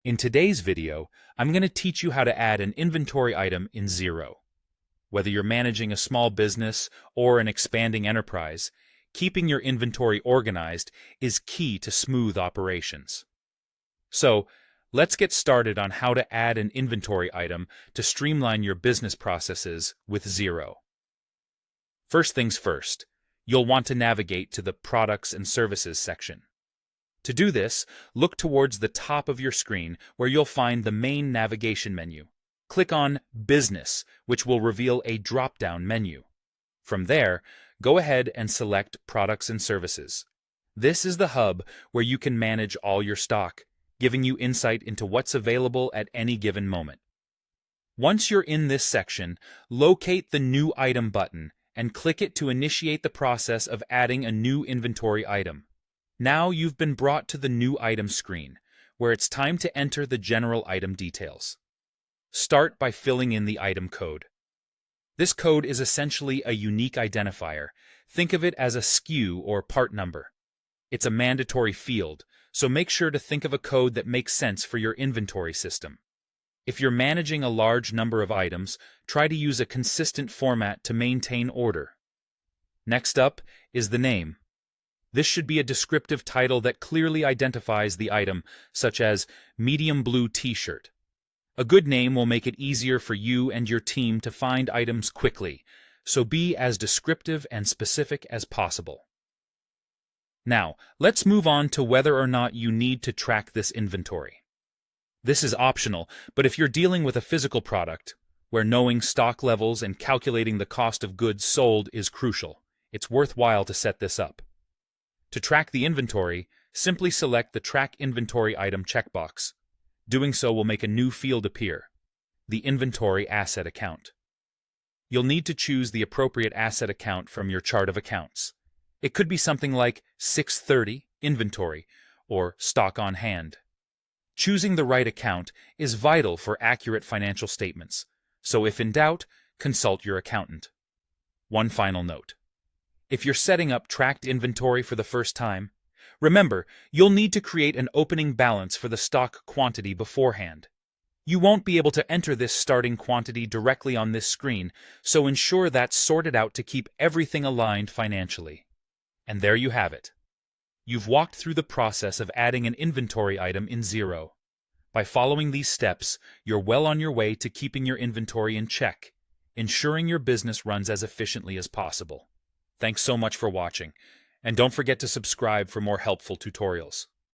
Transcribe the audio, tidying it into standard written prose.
In today's video, I'm going to teach you how to add an inventory item in Xero. Whether you're managing a small business or an expanding enterprise, keeping your inventory organized is key to smooth operations. So, let's get started on how to add an inventory item to streamline your business processes with Xero. First things first, you'll want to navigate to the Products and Services section. To do this, look towards the top of your screen where you'll find the main navigation menu. Click on Business, which will reveal a drop-down menu. From there, go ahead and select Products and Services. This is the hub where you can manage all your stock, giving you insight into what's available at any given moment. Once you're in this section, locate the New Item button and click it to initiate the process of adding a new inventory item. Now you've been brought to the New Item screen, where it's time to enter the general item details. Start by filling in the item code. This code is essentially a unique identifier. Think of it as a SKU or part number. It's a mandatory field, so make sure to think of a code that makes sense for your inventory system. If you're managing a large number of items, try to use a consistent format to maintain order. Next up is the name. This should be a descriptive title that clearly identifies the item, such as medium blue t-shirt. A good name will make it easier for you and your team to find items quickly, so be as descriptive and specific as possible. Now, let's move on to whether or not you need to track this inventory. This is optional, but if you're dealing with a physical product, where knowing stock levels and calculating the cost of goods sold is crucial, it's worthwhile to set this up. To track the inventory, simply select the Track Inventory Item checkbox. Doing so will make a new field appear, the Inventory Asset Account. You'll need to choose the appropriate asset account from your chart of accounts. It could be something like 630 Inventory or Stock on Hand. Choosing the right account is vital for accurate financial statements, so if in doubt, consult your accountant. One final note. If you're setting up tracked inventory for the first time, remember, you'll need to create an opening balance for the stock quantity beforehand. You won't be able to enter this starting quantity directly on this screen, so ensure that's sorted out to keep everything aligned financially. And there you have it. You've walked through the process of adding an inventory item in Xero. By following these steps, you're well on your way to keeping your inventory in check, ensuring your business runs as efficiently as possible. Thanks so much for watching, and don't forget to subscribe for more helpful tutorials.